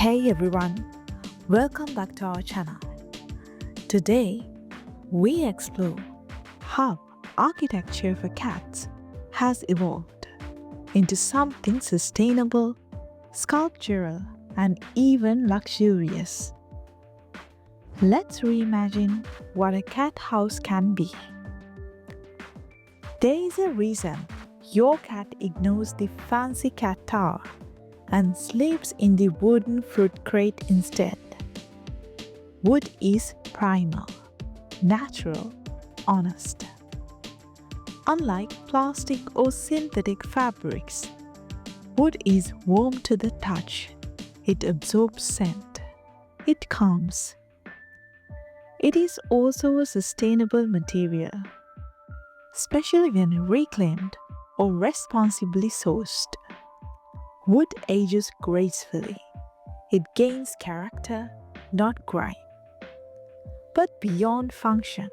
Hey everyone, welcome back to our channel. Today, we explore how architecture for cats has evolved into something sustainable, sculptural, and even luxurious. Let's reimagine what a cat house can be. There is a reason your cat ignores the fancy cat tower and sleeps in the wooden fruit crate instead. Wood is primal, natural, honest. Unlike plastic or synthetic fabrics, wood is warm to the touch. It absorbs scent. It calms. It is also a sustainable material, especially when reclaimed or responsibly sourced. Wood ages gracefully. It gains character, not grime. But beyond function,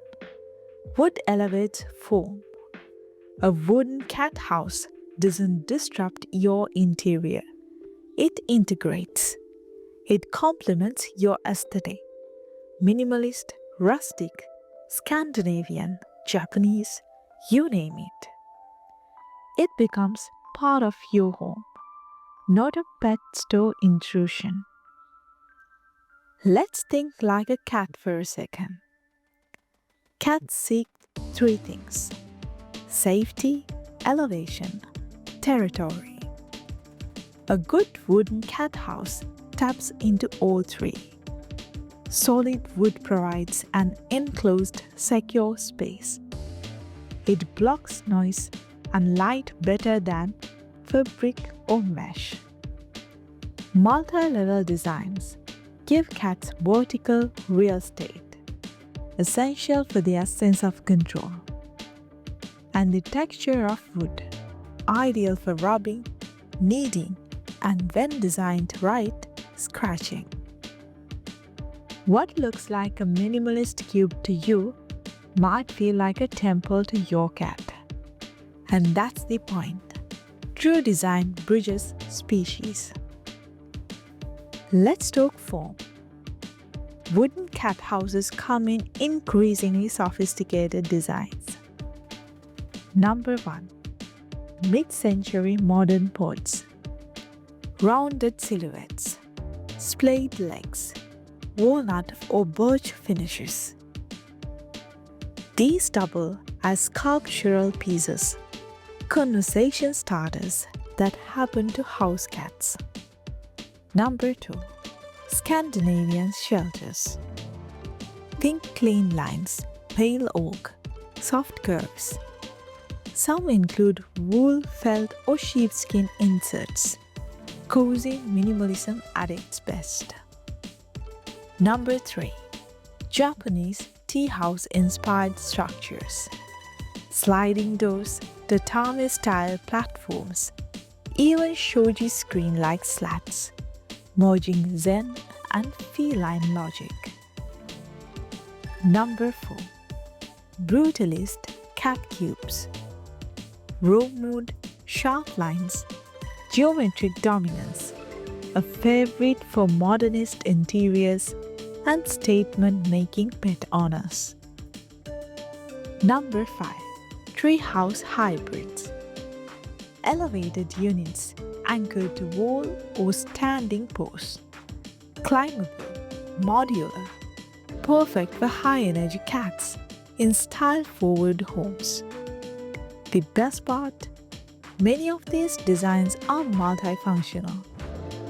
wood elevates form. A wooden cat house doesn't disrupt your interior. It integrates. It complements your aesthetic. Minimalist, rustic, Scandinavian, Japanese, you name it. It becomes part of your home, not a pet store intrusion. Let's think like a cat for a second. Cats seek three things: safety, elevation, territory. A good wooden cat house taps into all three. Solid wood provides an enclosed, secure space. It blocks noise and light better than fabric or mesh. Multi-level designs give cats vertical real estate, essential for their sense of control. And the texture of wood, ideal for rubbing, kneading, and when designed right, scratching. What looks like a minimalist cube to you might feel like a temple to your cat. And that's the point. True design bridges species. Let's talk form. Wooden cat houses come in increasingly sophisticated designs. Number 1. Mid-century modern pods. Rounded silhouettes, splayed legs, walnut or birch finishes. These double as sculptural pieces, conversation starters that happen to house cats. Number 2. Scandinavian shelters. Think clean lines, pale oak, soft curves. Some include wool, felt, or sheepskin inserts. Cozy minimalism at its best. Number 3. Japanese tea house inspired structures. Sliding doors, tatami-style platforms, even shoji screen-like slats, merging Zen and feline logic. Number 4. Brutalist cat cubes. Raw mood, sharp lines, geometric dominance, a favorite for modernist interiors and statement-making pet owners. Number 5. Treehouse hybrids. Elevated units anchored to wall or standing posts. Climbable, modular, perfect for high-energy cats in style-forward homes. The best part? Many of these designs are multifunctional.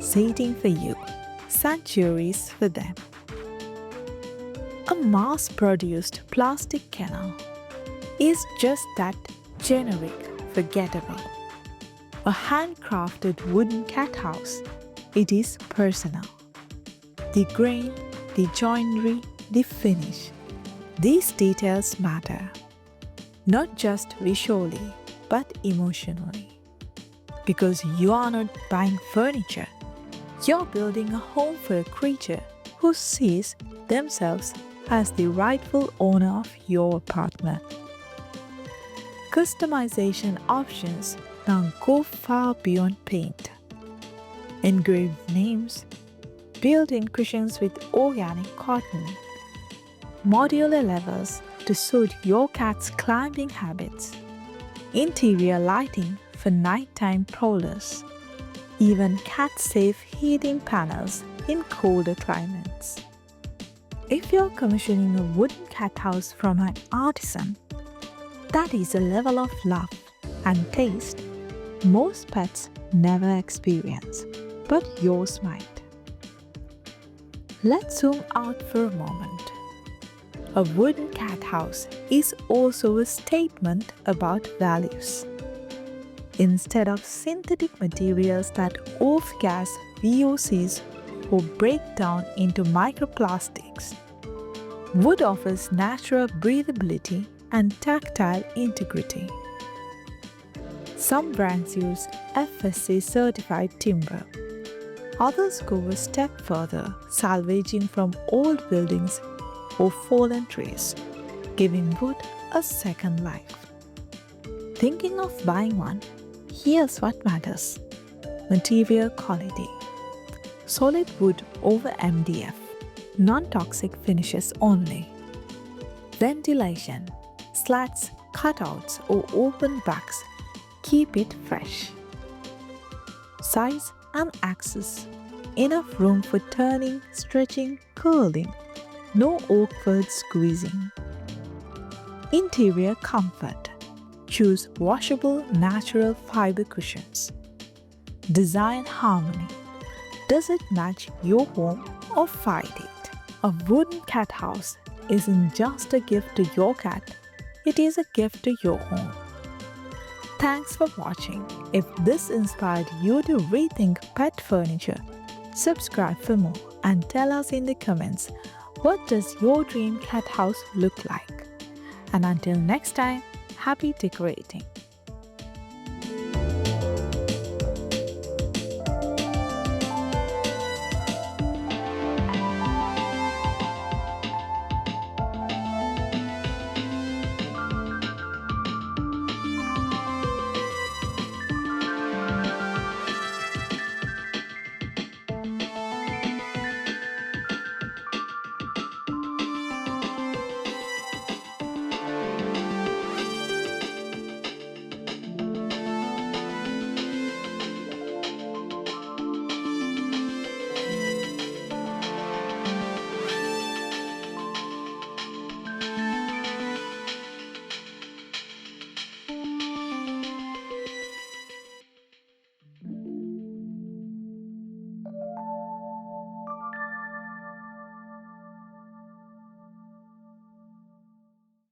Seating for you, sanctuaries for them. A mass-produced plastic kennel is just that generic, forgettable. A handcrafted wooden cat house, it is personal. The grain, the joinery, the finish. These details matter. Not just visually, but emotionally. Because you are not buying furniture. You're building a home for a creature who sees themselves as the rightful owner of your apartment. Customization options now go far beyond paint. Engraved names, built-in cushions with organic cotton, modular levels to suit your cat's climbing habits, interior lighting for nighttime prowlers, even cat-safe heating panels in colder climates. If you're commissioning a wooden cat house from an artisan, that is a level of love and taste most pets never experience, but yours might. Let's zoom out for a moment. A wooden cat house is also a statement about values. Instead of synthetic materials that off-gas VOCs or break down into microplastics, wood offers natural breathability and tactile integrity. Some brands use FSC certified timber. Others go a step further, salvaging from old buildings or fallen trees, giving wood a second life. Thinking of buying one? Here's what matters: material quality. Solid wood over MDF, non-toxic finishes only. Ventilation, slats, cutouts or open backs keep it fresh. Size and access, enough room for turning, stretching, curling, no awkward squeezing. Interior comfort, choose washable natural fiber cushions. Design harmony, does it match your home or fight it? A wooden cat house isn't just a gift to your cat, it is a gift to your home. Thanks for watching. If this inspired you to rethink pet furniture, subscribe for more and tell us in the comments, what does your dream cat house look like? And until next time, happy decorating!